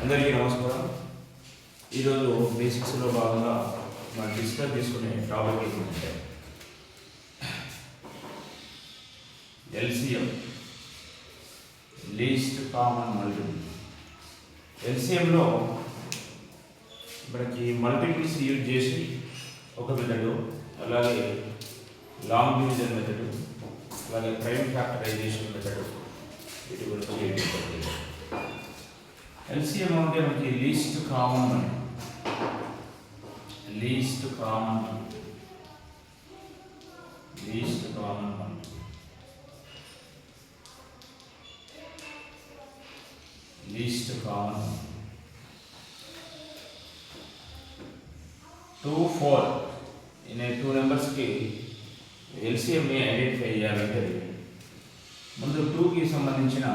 అందరికీ నమస్కారం. ఈరోజు బేసిక్స్లో భాగంగా మనం డిస్కస్ చేసుకునే టాపిక్ ఏంటంటే ఎల్సిఎం, లీస్ట్ కామన్ మల్టిపుల్. ఎల్సిఎంలో మనకి మల్టిపుల్స్ యూజ్ చేసి ఒక మెథడు, అలాగే లాంగ్ డివిజన్ మెథడు, అలాగే ప్రైమ్ ఫ్యాక్టరైజేషన్ మెథడు, వీటి గురించి ఎల్సిఎం అంటే మనకి least common money, least common money, least common money, least common money. 2, 4 in 2 నెంబర్స్కి ఎల్సిఎంని ఐడెంటిఫై చేయాలంటే ముందు 2కి సంబంధించిన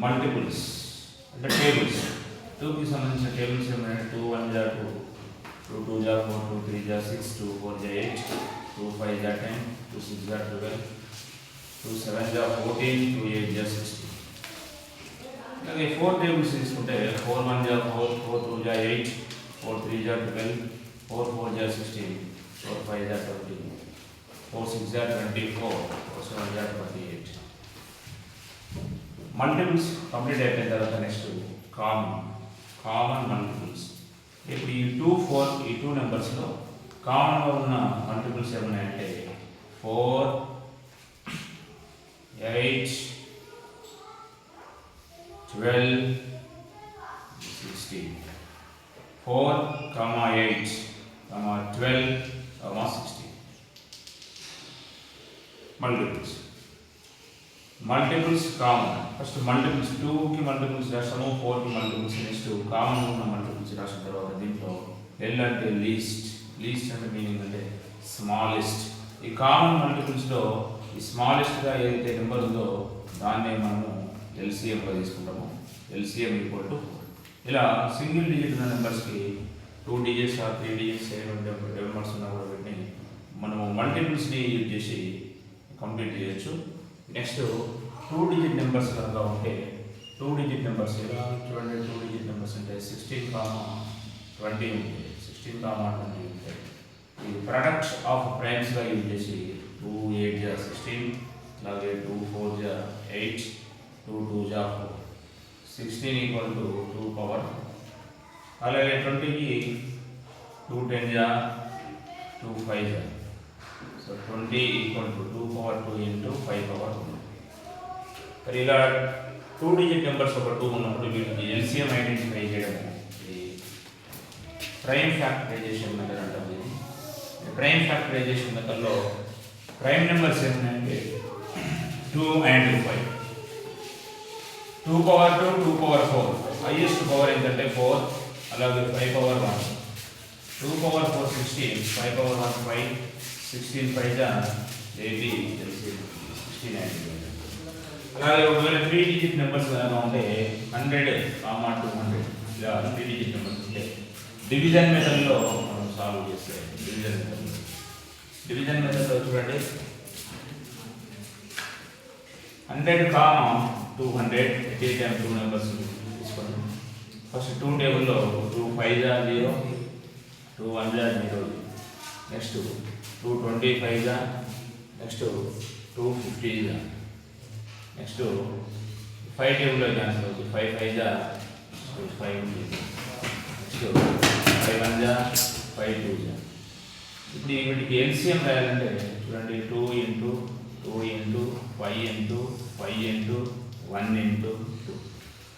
మల్టిపుల్స్ అంటే టేబుల్స్, 2కి సంబంధించిన టేబుల్స్ ఏమైనా 2 1 జా 2, 2 2 జా 4, 2 3 జా 6, 2 4 జా 8, 2 5 జా 10, 2 6 జా 12, 2 7 జా 14, 2 8 జా 16. అలాగే 4 టేబుల్స్ తీసుకుంటే 4 1 జా 4, 4 2 జా 8, 4 3 జా 12, 4 4 జా 16, 4 5 జా 20, 4 6 జా 24, 4 7 జా 28. మల్టిపుల్స్ కంప్లీట్ అయిపోయిన తర్వాత నెక్స్ట్ కామన్ మల్టిపుల్స్. ఇప్పుడు ఈ 2 4 ఈ 2 నెంబర్స్లో కామన్గా ఉన్న మల్టిపుల్స్ ఏమున్నాయంటే 4 8 12 16. 4 8 12 16 మల్టిపుల్స్ కామన్. ఫస్ట్ మల్టిపుల్స్ 2కి మల్టిపుల్స్ రాస్తాము, 4కి మల్టిపుల్స్, నెక్స్ట్ కామన్ ఉన్న మల్టిపుల్స్ రాసిన తర్వాత దీంట్లో ఎల్ అంటే లీస్ట్ అంటే మీనింగ్ అంటే స్మాలెస్ట్. ఈ కామన్ మల్టిపుల్స్లో ఈ స్మాలెస్ట్గా ఏదైతే నెంబర్ ఉందో దాన్నే మనము ఎల్సిఎంగా తీసుకుంటాము. LCM equal to 4. ఇలా సింగిల్ డిజిట్ ఉన్న నెంబర్స్కి 2 డిజిట్స్ 3 డిజిట్స్ నెంబర్స్ ఉన్న కూడా వీటిని మనము మల్టిపుల్స్ని యూజ్ చేసి కంప్లీట్ చేయొచ్చు. నెక్స్ట్ 2 డిజిట్ నెంబర్స్ కనుక ఉంటే 2 డిజిట్ నెంబర్స్ ఇలా చూడండి. 2 డిజిట్ నెంబర్స్ అంటే 16, 20 ఉంటాయి. 16, 20 ఉంటాయి. ఈ ప్రొడక్ట్స్ ఆఫ్ ప్రైమ్స్గా యూజ్ చేసి 2 8 జా 16, అలాగే 2 4 జా 8, 2 2 జా 4, 16 ఈక్వల్ టు 2 పవర్. అలాగే 20కి 2 10 జా 2 5 జా. So 20 equal to 2 power 2 into 5 power 2. మరి ఇలా 2 డిజిట్ నెంబర్స్ ఒక 2 ఉన్నప్పుడు వీటికి ఎల్సిఎం ఐడెంటిఫై చేయడం ఈ ప్రైమ్ ఫ్యాక్టరైజేషన్ మెథడ్ అంటాం. ఇది ప్రైమ్ ఫ్యాక్టరైజేషన్ మెథడ్లో ప్రైమ్ నెంబర్స్ ఏమున్నాయంటే 2 and 5. 2 power 2, 2 power 4. Highest power ఏంటంటే 4, అలాగే 5 పవర్ 1. 2 పవర్ 4 16, 5 పవర్ 1 5, 16 5 జా 80, 16 90. అలాగే ఒకవేళ 3 డిజిట్ నెంబర్స్ కనుక ఉంటే 100, 200 ఇలా 3 డిజిట్ నెంబర్స్ ఉంటే డివిజన్ మెథడ్లో మనం సాల్వ్ చేస్తే డివిజన్ మెథడ్లో చూడండి 100, 200 ఎట్ ఏ టైం 2 నెంబర్స్ తీసుకోండి. ఫస్ట్ 2 టేబుల్లో 2 5 జా 0, 2 1 జా 0, నెక్స్ట్ 2 25 జా, నెక్స్ట్ 2 50 జా, నెక్స్ట్ 5 టేబుల్లో క్యాన్సిల్ అవుతుంది. 5 5 జా 5 ఉంటుంది, నెక్స్ట్ 5 1 జా 5 2 జా. ఇప్పుడు వీటికి ఎల్సిఎం రాయాలంటే చూడండి 2 into 2 into 5 into 5 into 1 into 2.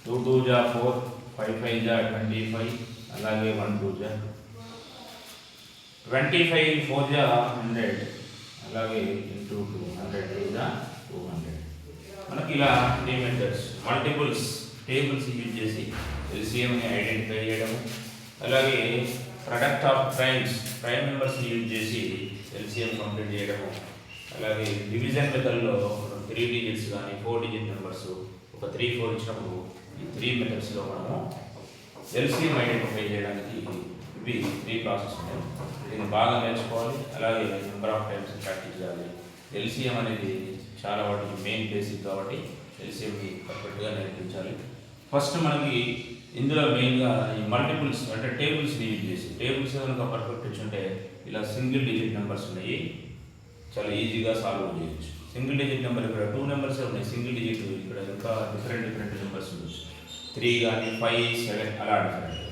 2 2 జా 4, 5 5 జా 25, అలాగే 1 2 జా 25, 4 జా 100, అలాగే ఇంటూ 2 100 2 జా 200. మనకి ఇలా 3 మెథడ్స్ మల్టిపుల్స్ టేబుల్స్ యూజ్ చేసి ఎల్సిఎంని ఐడెంటిఫై చేయడము, అలాగే product of prime numbers use చేసి ఎల్సిఎం కంప్లీట్ చేయడము, అలాగే డివిజన్ మెథడ్లో 3 డిజిట్స్ కానీ 4 డిజిట్ నెంబర్స్ ఒక 3 4 ఇచ్చినప్పుడు ఈ 3 మెథడ్స్లో మనము ఎల్సిఎం ఐడెంటిఫై చేయడానికి ఇవి 3 ప్రాసెస్ ఉన్నాయి. దీన్ని బాగా నేర్చుకోవాలి, అలాగే నెంబర్ ఆఫ్ టైమ్స్ ప్రాక్టీస్ చేయాలి. ఎల్సిఎం అనేది చాలా వాటికి మెయిన్ బేసిక్ కాబట్టి ఎల్సిఎంని పర్ఫెక్ట్గా నేర్పించాలి. ఫస్ట్ మనకి ఇందులో మెయిన్గా ఈ మల్టిపుల్స్ అంటే టేబుల్స్ని యూజ్ చేసి టేబుల్స్ కనుక పర్ఫెక్ట్ వచ్చుంటే ఇలా సింగిల్ డిజిట్ నెంబర్స్ ఉన్నాయి, చాలా ఈజీగా సాల్వ్ చేయొచ్చు. సింగిల్ డిజిట్ నెంబర్ ఇక్కడ 2 నెంబర్స్ ఉన్నాయి, సింగిల్ డిజిట్ ఇక్కడ ఇంకా డిఫరెంట్ నెంబర్స్ ఉండొచ్చు, 3 కానీ 5, 7 అలా డిఫరెంట్.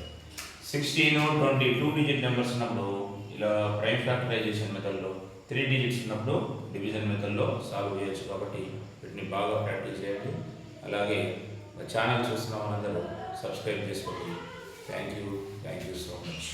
16, 20 2 డిజిట్ నెంబర్స్ ఉన్నప్పుడు ఇలా ప్రైమ్ ఫ్యాక్టరైజేషన్ మెథడ్లో, 3 డిజిట్స్ ఉన్నప్పుడు డివిజన్ మెథడ్లో సాల్వ్ చేయొచ్చు. కాబట్టి వీటిని బాగా ప్రాక్టీస్ చేయండి. అలాగే ఛానల్ చూస్తున్న వాళ్ళందరూ సబ్స్క్రైబ్ చేసుకోండి. Thank you so much.